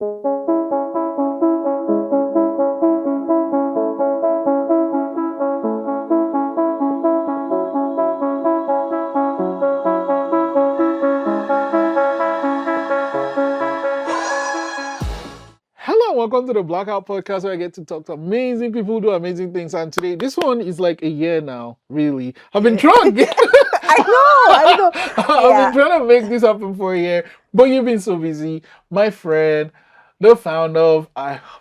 Welcome to the Blackout podcast where I get to talk to amazing people who do amazing things. And today, this one is like a year now, really. I've been trying to I know. I've been trying to make this happen for a year, but you've been so busy. My friend, the founder of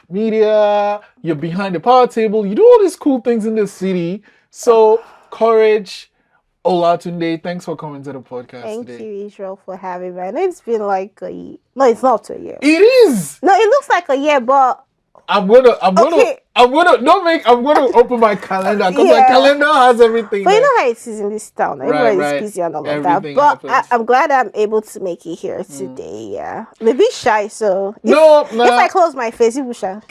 Media, you're behind the power table, you do all these cool things in the city. So, Courage Olatunde, thanks for coming to the podcast today. Thank you, Israel, for having me. I know it's been like a year. No, it's not a year. It is. No, it looks like a year, but I'm gonna open my calendar because my calendar has everything. But you know how it is in this town. Everybody's busy and all of that. But I'm glad I'm able to make it here today. Yeah, I'm a bit shy, so if I close my face, you will shy.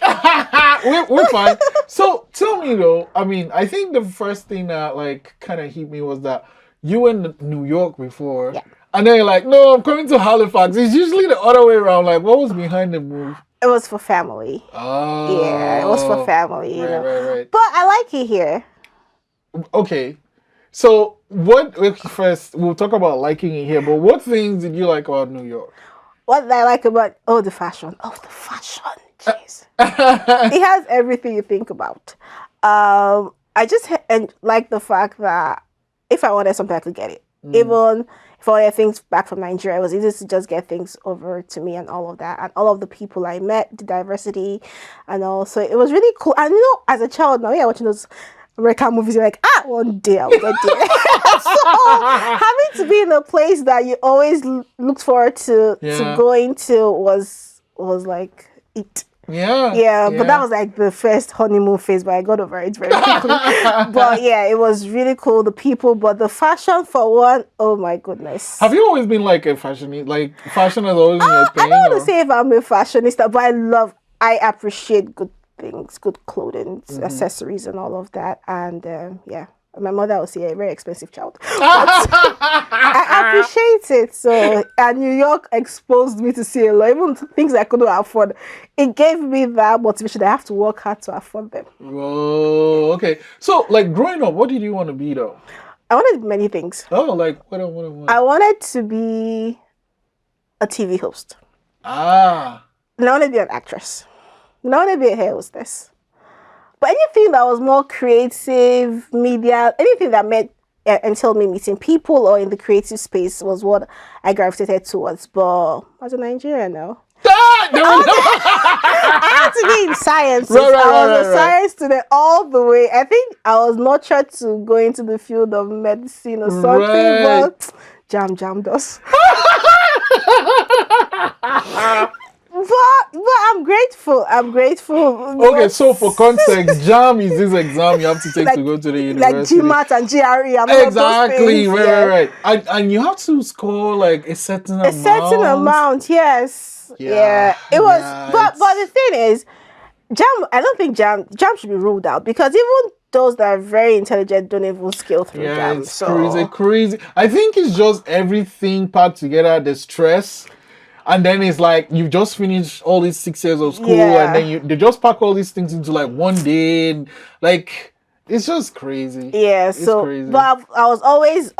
We're fine. So tell me though. I mean, I think the first thing that like kind of hit me was that you were in New York before, and then you're like, no, I'm coming to Halifax. It's usually the other way around. Like, what was behind the move? It was for family. Oh. Yeah, it was for family. You know. Right. But I like it here. Okay. So first we'll talk about liking it here, but what things did you like about New York? What did I like about the fashion? Jeez. It has everything you think about. I just like the fact that if I wanted something I could get it. Even if I wanted things back from Nigeria, it was easy to just get things over to me and all of that. And all of the people I met, the diversity and all. So it was really cool. And as a child, now you're watching those American movies, you're like, one day I'll get there. So having to be in a place that you always looked forward to going to was like it. Yeah, but that was like the first honeymoon phase, but I got over it very quickly. But yeah, it was really cool, the people, but the fashion for one, oh my goodness. Have you always been like a fashionista? Like fashion has always been your thing? I don't want to say if I'm a fashionista, but I appreciate good things, good clothing, accessories and all of that. And my mother would say a very expensive child. But I appreciate it. So, and New York exposed me to see a lot, even things I couldn't afford. It gave me that motivation. I have to work hard to afford them. Oh, okay. So, like growing up, what did you want to be though? I wanted many things. Oh, like what? I wanted to be a TV host. Ah. And I wanted to be an actress. And I wanted to be a hair hostess. But anything that was more creative, media, anything that entailed me meeting people or in the creative space was what I gravitated towards. But as a Nigerian now, I had to be in science. I was a science student all the way. I think I was nurtured to go into the field of medicine or something, but jam does. But I'm grateful. Okay, so for context, JAM is this exam you have to take to go to the university. Like GMAT and GRE. Exactly. Right. And you have to score like a certain amount. A certain amount, yes. Yeah. It was. But the thing is, JAM. I don't think JAM should be ruled out because even those that are very intelligent don't even scale through JAM. It's crazy. I think it's just everything packed together. The stress. And then it's like you just finished all these 6 years of school, and then they just pack all these things into like one day, and like it's just crazy. Yeah, it's crazy. But I was always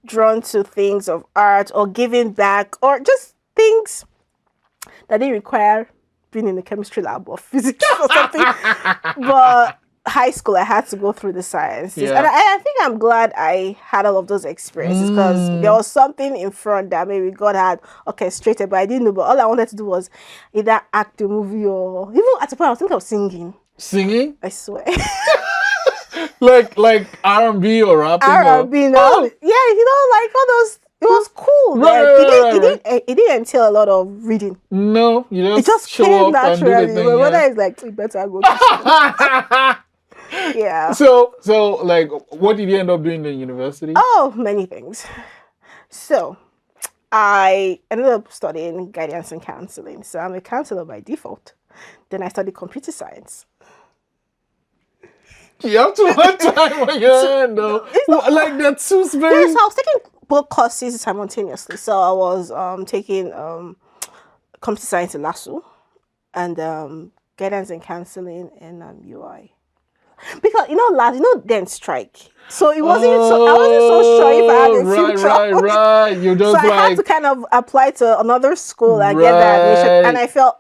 drawn to things of art or giving back or just things that didn't require being in the chemistry lab or physics or something. But high school, I had to go through the sciences. And I think I'm glad I had all of those experiences because there was something in front that maybe God had orchestrated, but I didn't know. But all I wanted to do was either act a movie or even at the point I was thinking of singing. Singing? I swear. like R&B or rapping? R&B, no. Yeah, like all those. It was cool. It didn't entail a lot of reading. No, you just it just show came up naturally. And do the thing, my mother is like, you better go to school. Yeah. So like, what did you end up doing in university? Oh, many things. So, I ended up studying guidance and counseling. So I'm a counselor by default. Then I studied computer science. You have too much time on your hand, though. Like that's too very. Yes, I was taking both courses simultaneously. So I was taking computer science in LASU. and guidance and counseling and UI. Because then strike. So it wasn't so I wasn't so sure if I had a future. Right. You So just I had to kind of apply to another school and get that admission. And I felt,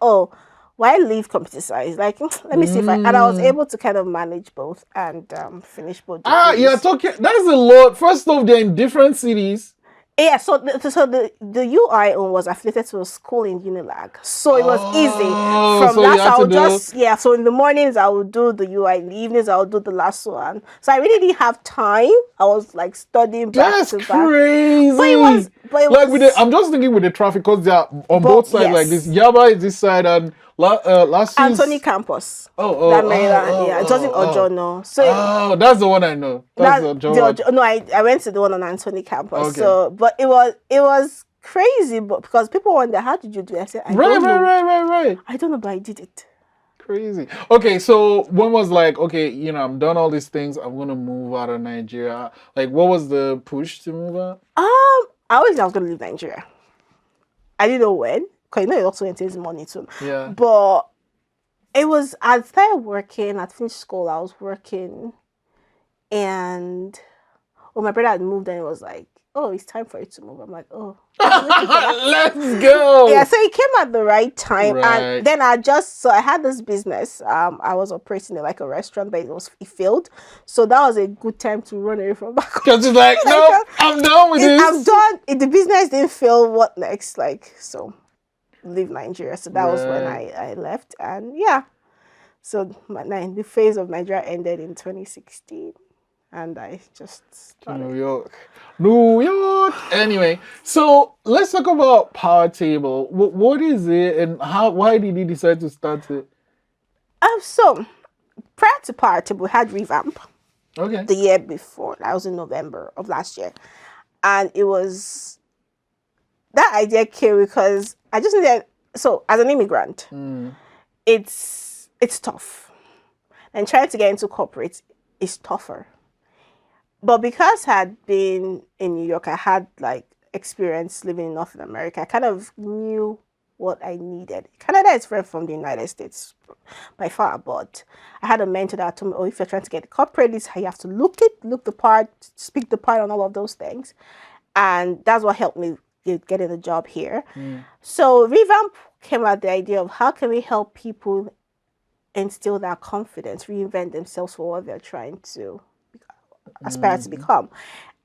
why leave computer science? Like, let me see if and I was able to kind of manage both and finish both degrees. You're talking. That's a lot. First off, they're in different cities. Yeah, so the UI was affiliated to a school in Unilag, so it was easy. From so that, I would so in the mornings I would do the UI, in the evenings I would do the last one. So I really didn't have time. I was like studying back to back. That's crazy. But it was I'm just thinking with the traffic because they're on both sides like this. Yaba is this side and last Anthony campus. Maryland, it wasn't Ojo, no. So that's the one I know. That's Ojo. No, I went to the one on Anthony campus. Okay. So, but it was crazy, but because people wonder, how did you do it? I said, I don't know. Right. I don't know, but I did it. Crazy. Okay, so when was like, okay, I'm done all these things. I'm gonna move out of Nigeria. Like, what was the push to move out? I always knew I was gonna leave Nigeria. I didn't know when, because it also entails money too. Yeah. But it was, I started working, I'd finished school, I was working, and my brother had moved, and it was like, it's time for you to move. I'm like, let's go. Yeah, so it came at the right time. Right. And then I had this business. I was operating like a restaurant, but it failed. So that was a good time to run away from back home. Because it's like, no, I'm done with this. I'm done. If the business didn't fail, what next? So leave Nigeria. So that was when I left. And so the phase of Nigeria ended in 2016. And I just started. New York. Anyway, so let's talk about Power Table. What is it, and why did you decide to start it? So prior to Power Table, we had Revamp. Okay. The year before, that was in November of last year, and it was that idea came because I just needed. So as an immigrant, it's tough, and trying to get into corporate is tougher. But because I had been in New York, I had experience living in North America. I kind of knew what I needed. Canada is different from the United States by far, but I had a mentor that told me, if you're trying to get corporate, this is how you have to look the part, speak the part on all of those things. And that's what helped me getting a job here. So Revamp came out the idea of how can we help people instill that confidence, reinvent themselves for what they're trying to aspire to become.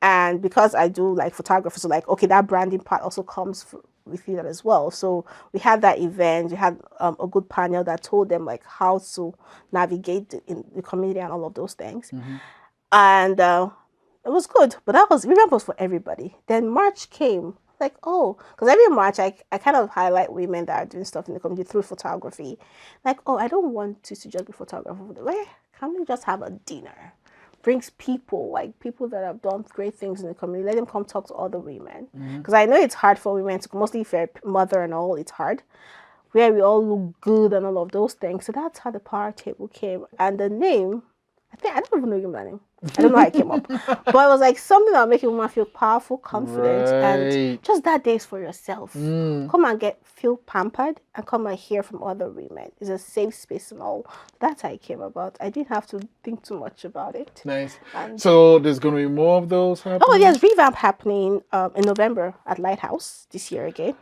And because I do photography, so that branding part also comes with that as well. So we had that event, we had a good panel that told them how to navigate in the community and all of those things. And it was good, but Revamp was for everybody. Then March came, because every March I kind of highlight women that are doing stuff in the community through photography. I don't want you to just be photographer. Where can we just have a dinner? Brings people that have done great things in the community, let them come talk to other women, because I know it's hard for women to, mostly if you're a mother and all, it's hard, where we all look good and all of those things. So that's how the Power Table came. And the name, I don't even know the name. I don't know how it came up, but it was something that would make a woman feel powerful, confident, and just that day is for yourself. Come and feel pampered and come and hear from other women. It's a safe space and all. That's how it came about. I didn't have to think too much about it. Nice. So there's going to be more of those happening? Oh, there's Revamp happening in November at Lighthouse this year again.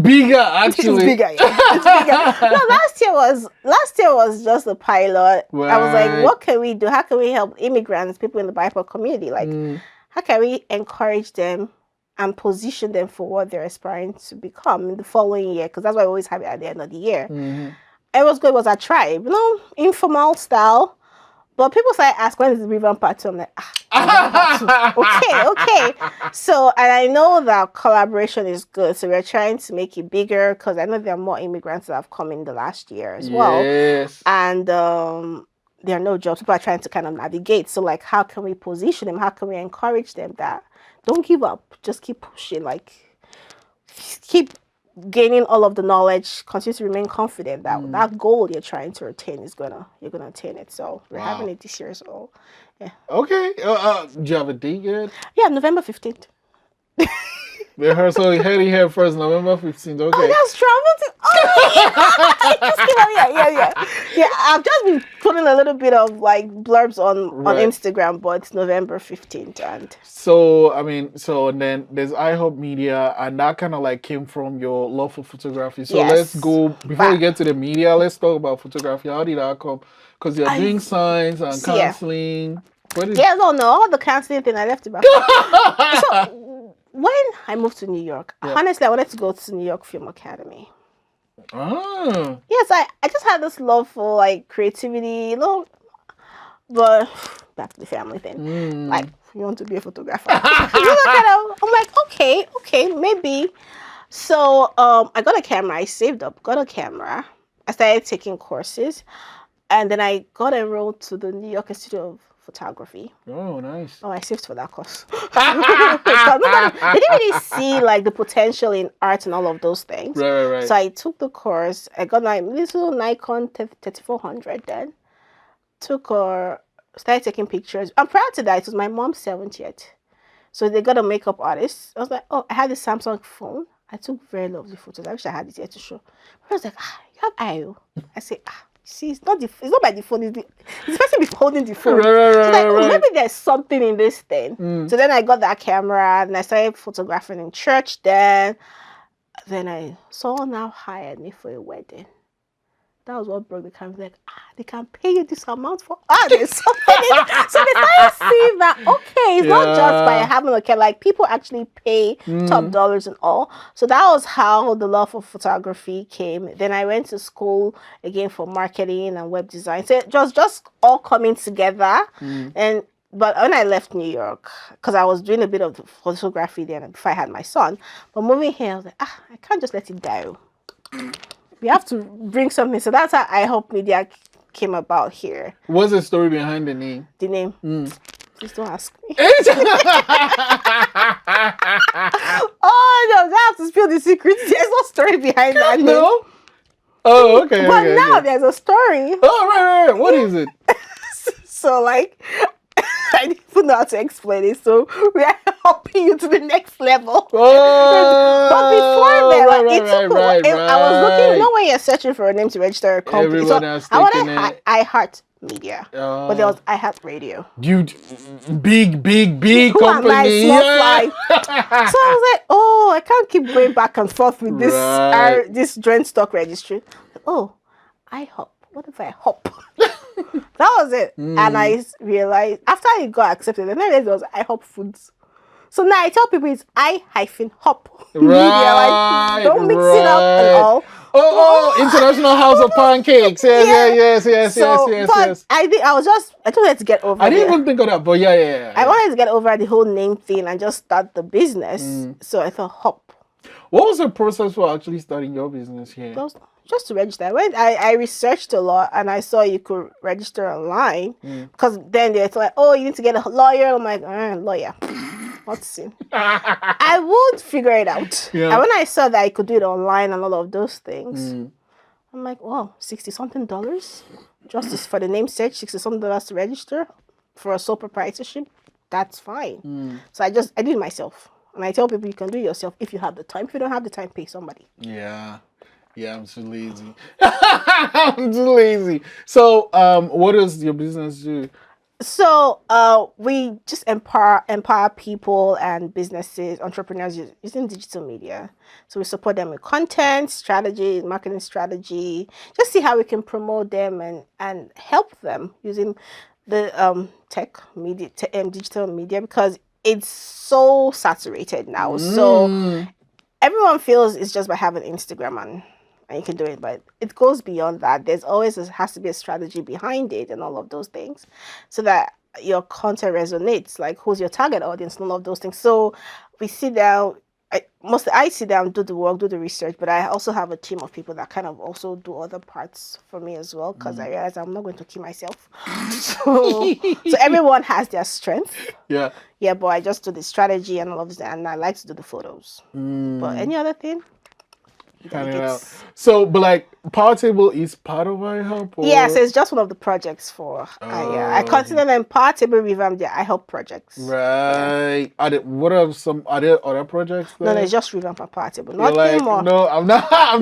Bigger, actually. It's bigger, yeah. It's bigger. No, last year was just a pilot. Right. I was like, what can we do? How can we help immigrants, people in the BIPOC community? How can we encourage them and position them for what they're aspiring to become in the following year? Because that's why I always have it at the end of the year. It was good. It was a tribe, informal style. But people started asking, when is the Revamp Part 2? I'm like, okay. So, and I know that collaboration is good. So we're trying to make it bigger because I know there are more immigrants that have come in the last year as well. Yes. And there are no jobs. People are trying to kind of navigate. So how can we position them? How can we encourage them that don't give up? Just keep pushing. Keep gaining all of the knowledge, continue to remain confident that that goal you're trying to attain you're gonna attain it. So we're having it this year. So yeah. Okay. Do you have a date yet? Yeah, November 15th. Rehearsal, head first, November 15th. Oh, Okay. that's dramatic. Oh, yeah. Just came out. Yeah. I've just been putting a little bit of like blurbs on Right. Instagram, but it's November 15th, and So, I mean, and then there's iHub Media, and that kind of like came from your love for photography. So let's yes. go, before we get to the media, let's talk about photography. How did that come? Because you're doing science and Yeah. counseling. What is Yeah, no, all the counseling thing I left about. So when I moved to New York, honestly, I wanted to go to New York Film Academy. Ah. Yes, I just had this love for like creativity, but back to the family thing. Like, you want to be a photographer? I'm like, okay, maybe. So I got a camera. I saved up, got a camera. I started taking courses, and then I got enrolled to the New York Institute of Photography. Oh, nice. Oh, I saved for that course. They didn't really see like the potential in art and all of those things. Right. So I took the course. I got my little Nikon 3400 then. Started taking pictures. And prior to that, it was my mom's 70th. So they got a makeup artist. I was like, oh, I had this Samsung phone. I took very lovely photos. I wish I had it here to show. But I was like, you have IO. I said, see, it's not by the phone. It's the person be holding the phone. Right. Maybe there's something in this thing. So then I got that camera and I started photographing in church. Then I saw now hired me for a wedding. That was what broke the camera. Like, they can pay you this amount for there's something. So they started seeing that it's not just by having a camera. Like, people actually pay top dollars and all. So that was how the love of photography came. Then I went to school again for marketing and web design. So it was just all coming together. But when I left New York, because I was doing a bit of photography then before I had my son, but moving here, I was like, I can't just let it die. We have to bring something. So that's how iHub Media came about here. What's the story behind the name? The name? Please don't ask me. Oh, no, I have to spill the secret. There's no story behind that name. No? Oh, okay. But now there's a story. Oh, right. What is it? So, like, I didn't even know how to explain it. So, we are helping you to the next level. Oh, but before that, it took a while. I was looking, when you're searching for a name to register a company. I wanted iHeart Media, but there was iHeart Radio. Dude, big Who company. Am I, small fly. So I was like, I can't keep going back and forth with this joint stock registry. iHop. What if I hop? That was it. And I realized after I got accepted, then I realized it was iHop Foods. So now I tell people it's I-hop. Right. Don't mix it up and all. International House of Pancakes. Yes. I think I just wanted to get over it. I didn't even think of that, but yeah. I wanted to get over the whole name thing and just start the business. So I thought hop. What was the process for actually starting your business here? Just to register. I researched a lot and I saw you could register online because then they're like, you need to get a lawyer. I'm like, lawyer. What's it? I would figure it out. Yeah. And when I saw that I could do it online and all of those things, I'm like, wow, $60-something just for the name search, $60-something to register for a sole proprietorship. That's fine. So I did it myself. And I tell people you can do it yourself if you have the time. If you don't have the time, pay somebody. Yeah, I'm too lazy. I'm too lazy. So, what does your business do? So, we just empower people and businesses, entrepreneurs using digital media. So we support them with content, strategy, marketing strategy. Just see how we can promote them and help them using the tech media, digital media, because it's so saturated now. So everyone feels it's just by having Instagram and you can do it, but it goes beyond that. There has to be a strategy behind it and all of those things so that your content resonates, like who's your target audience and all of those things. So we sit down, I sit down, do the work, do the research, but I also have a team of people that kind of also do other parts for me as well, because I realize I'm not going to kill myself. So everyone has their strength. Yeah, but I just do the strategy and all of that, and I like to do the photos. But any other thing? So, but like, Power Table is part of iHelp? Or? Yes, it's just one of the projects for I consider them Power Table revamp their iHelp projects. Right. Are there other projects there? No, it's just revamp a Power Table. You're Nothing like, more. no, I'm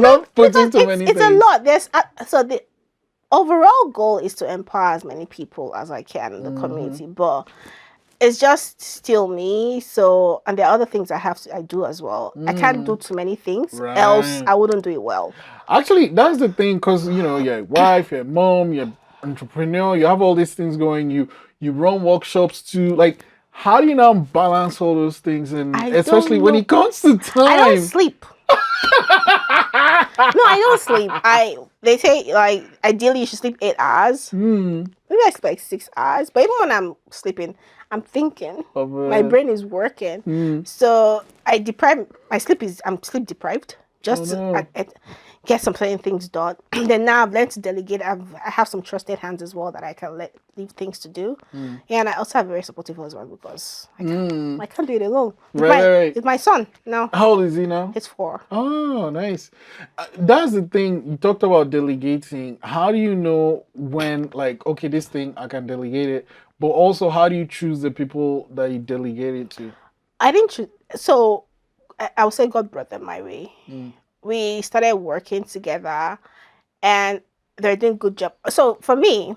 not putting too many it's things. a lot. There's so the overall goal is to empower as many people as I can in the community, but it's just still me. So, and there are other things I do as well. I can't do too many things, else I wouldn't do it well. Actually, that's the thing, because you're a wife, you're a mom, you're an entrepreneur, you have all these things going. You run workshops too. Like, how do you now balance all those things? And especially when it comes to time, I don't sleep. No, I don't sleep. They say like ideally you should sleep 8 hours. Maybe I sleep like 6 hours. But even when I'm sleeping, I'm thinking. My brain is working. So I'm sleep deprived. Just to get some certain things done. Then now I've learned to delegate. I have some trusted hands as well that I can leave things to do. Yeah, and I also have a very supportive husband because I can't do it alone. It's my son now. How old is he now? He's 4. Oh, nice. That's the thing. You talked about delegating. How do you know when, like, okay, this thing I can delegate it, but also how do you choose the people that you delegate it to? I didn't choose. So I would say God brought them my way. We started working together, and they're doing a good job. So for me,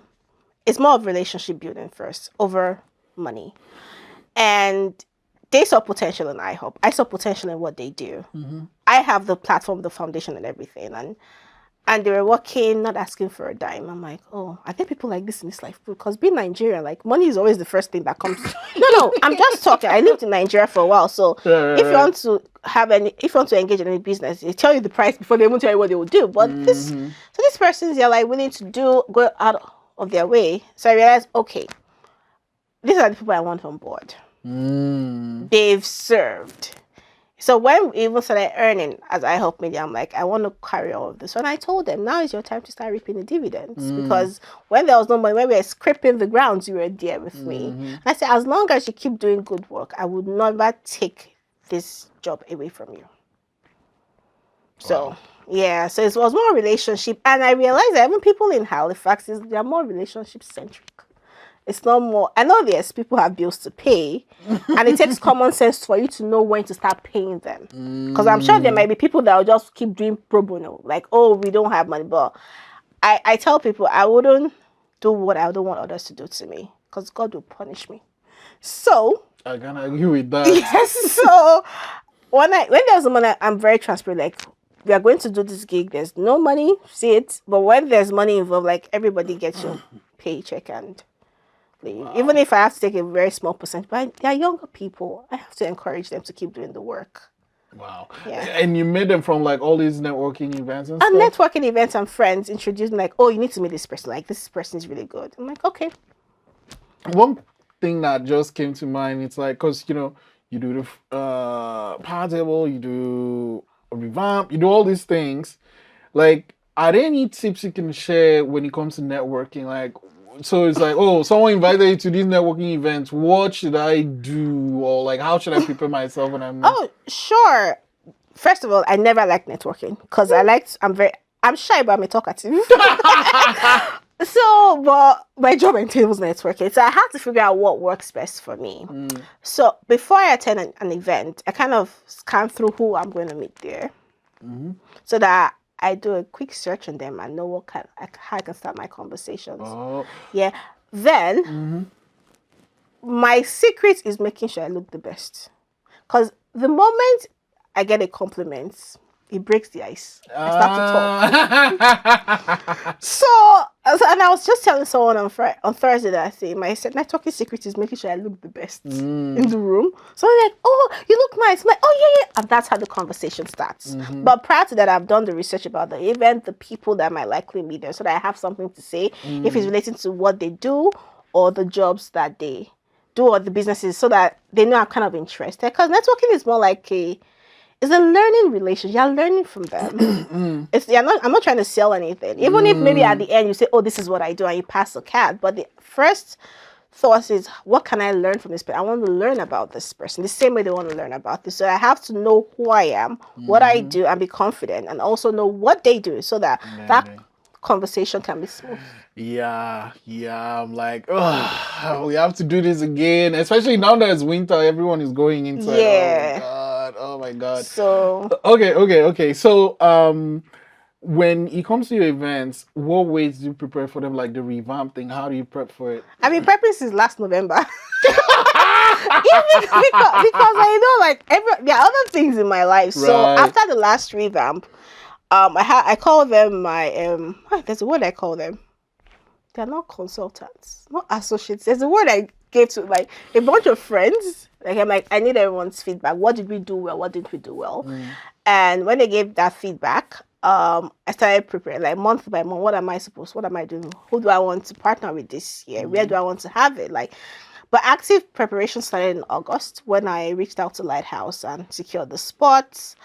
it's more of relationship building first over money. And they saw potential in iHelp. I saw potential in what they do. I have the platform, the foundation, and everything. And they were working, not asking for a dime. I'm like, oh, I think people like this in this life. Because being Nigerian, like, money is always the first thing that comes. No, I'm just talking. I lived in Nigeria for a while. So if you want to engage in any business, they tell you the price before they even tell you what they will do. But these persons, they're like willing to go out of their way. So I realized, okay, these are the people I want on board. They've served. So when we even started earning as iHelp Media, I'm like, I want to carry all of this. And I told them, now is your time to start reaping the dividends. Because when there was no money, when we were scraping the grounds, you were there with me. And I said, as long as you keep doing good work, I would never take this job away from you. So, yeah, so it was more relationship. And I realized that even people in Halifax, they're more relationship-centric. It's not more. I know there's people have bills to pay, and it takes common sense for you to know when to start paying them. Because I'm sure there might be people that will just keep doing pro bono, like, oh, we don't have money. But I tell people I wouldn't do what I don't want others to do to me, because God will punish me. So I can agree with that. Yes. So when there's money, I'm very transparent. Like, we are going to do this gig. There's no money, see it. But when there's money involved, like, everybody gets your paycheck and. Even if I have to take a very small percent, but they are younger people. I have to encourage them to keep doing the work. Wow. Yeah. And you made them from like all these networking events and stuff? Networking events and friends introduced me like, oh, you need to meet this person. Like, this person is really good. I'm like, okay. One thing that just came to mind, it's like, because, you do the power table, you do a revamp, you do all these things. Like, are there any tips you can share when it comes to networking? Like, so it's like, oh, someone invited you to these networking events. What should I do? Or like, how should I prepare myself when I'm... Oh, sure. First of all, I never liked networking because I'm shy, but I'm a talkative. So, but my job entails networking. So I had to figure out what works best for me. So before I attend an event, I kind of scan through who I'm going to meet there. So that I do a quick search on them and know how I can start my conversations. Yeah. Then, my secret is making sure I look the best. Because the moment I get a compliment, it breaks the ice. I start to talk. So, and I was just telling someone on Thursday that I say my networking secret is making sure I look the best in the room. So I'm like, oh, you look nice. I'm like, oh yeah. And that's how the conversation starts. But prior to that, I've done the research about the event, the people that might likely be there, so that I have something to say if it's relating to what they do or the jobs that they do or the businesses, so that they know I'm kind of interested. Because networking is more like it's a learning relationship. You're learning from them. I'm not trying to sell anything. Even if maybe at the end you say, oh, this is what I do, and you pass the card. But the first thought is, what can I learn from this person? I want to learn about this person the same way they want to learn about this. So I have to know who I am, what I do, and be confident, and also know what they do, so that that conversation can be smooth. Yeah. I'm like, oh, we have to do this again. Especially now that it's winter, everyone is going inside. Yeah. Oh my god. So Okay. So when it comes to your events, what ways do you prepare for them? Like the revamp thing, how do you prep for it? I've been prepping since last November. Even because I know, like, there are other things in my life. So Right. after the last revamp, I call them my there's a word I call them. They're not consultants, not associates. There's a word I gave to like a bunch of friends. Like, I'm like, I need everyone's feedback. What did we do well? What didn't we do well? And when they gave that feedback, I started preparing, like, month by month. What am I doing? Who do I want to partner with this year? Where do I want to have it? Like, but active preparation started in August when I reached out to Lighthouse and secured the spots.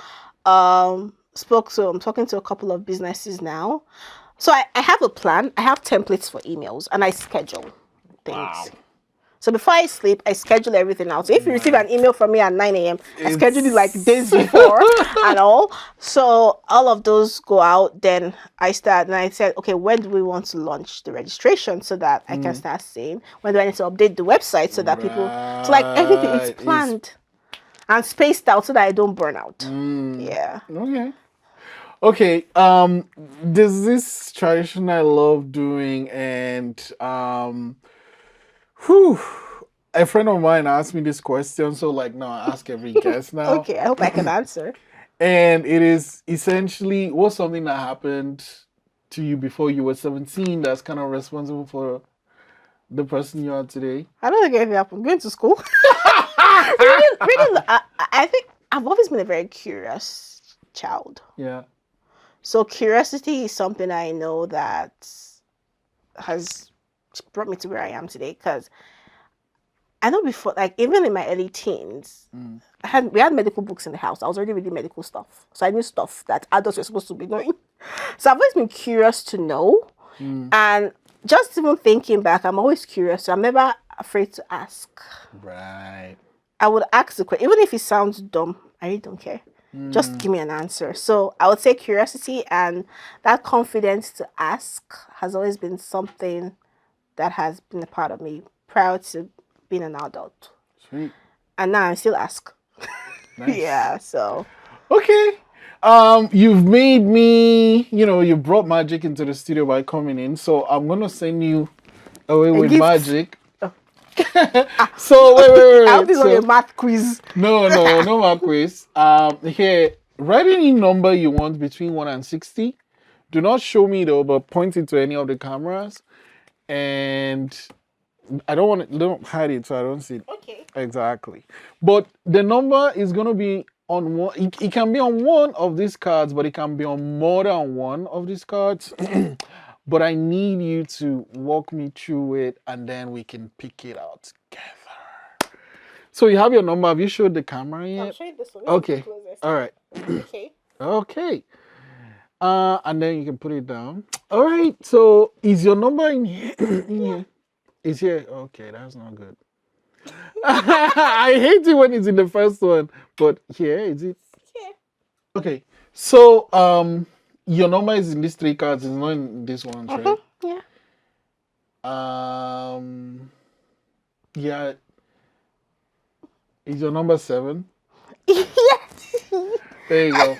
I'm talking to a couple of businesses now. So I have a plan. I have templates for emails, and I schedule things. Wow. So before I sleep, I schedule everything out. So if you receive an email from me at 9 a.m., I schedule it like days before and all. So all of those go out. Then I start, and I said, okay, when do we want to launch the registration so that I can start saying, when do I need to update the website so that people, so like everything is planned and spaced out so that I don't burn out. Yeah. Okay. There's this tradition I love doing, and a friend of mine asked me this question, so like now I ask every guest now. Okay, I hope I can answer. And it is essentially, what's something that happened to you before you were 17 that's kind of responsible for the person you are today? I don't think anything happened. Going to school. Reading, I think I've always been a very curious child. Yeah. So curiosity is something I know that has brought me to where I am today. Because I know before, like, even in my early teens, we had medical books in the house. I was already reading medical stuff. So I knew stuff that adults were supposed to be knowing. So I've always been curious to know. And just even thinking back, I'm always curious. So I'm never afraid to ask. Right. I would ask the question, even if it sounds dumb, I really don't care. Just give me an answer. So I would say curiosity and that confidence to ask has always been something that has been a part of me prior to being an adult. Sweet. And now I still ask. Nice. Yeah, so. Okay. You've made me, you brought magic into the studio by coming in. So I'm going to send you away with gift. magic. So wait. I hope this was a math quiz. No math quiz. Here, write any number you want between 1 and 60. Do not show me though, but point it to any of the cameras. And I don't hide it so I don't see it. Okay. Exactly. But the number is gonna be on one. It can be on one of these cards, but it can be on more than one of these cards. But I need you to walk me through it, and then we can pick it out together. So you have your number. Have you showed the camera yet? I'll show you this one. Okay. All right. Okay. Okay. And then you can put it down. All right. So is your number in here? It's here. Okay, that's not good. I hate it when it's in the first one, but here is it. Yeah. Okay. So your number is in these 3 cards. It's not in this one, right? Yeah. Yeah. Is your number 7? Yes. There you go.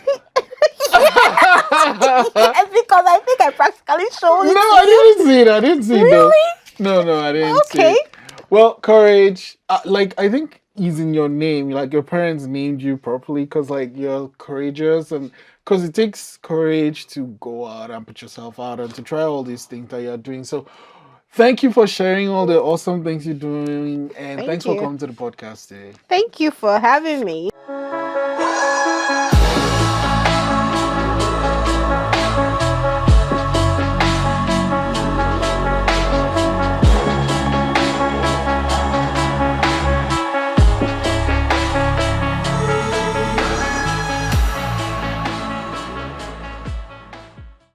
Yes, because I think I practically showed it. No, I didn't see it. I didn't see it. Really? No, I didn't see Okay. it. Well, courage. Like, I think is in your name. Like, your parents named you properly because, like, you're courageous, and because it takes courage to go out and put yourself out and to try all these things that you're doing. So, thank you for sharing all the awesome things you're doing, and thanks for you. coming to the podcast today. Thank you for having me.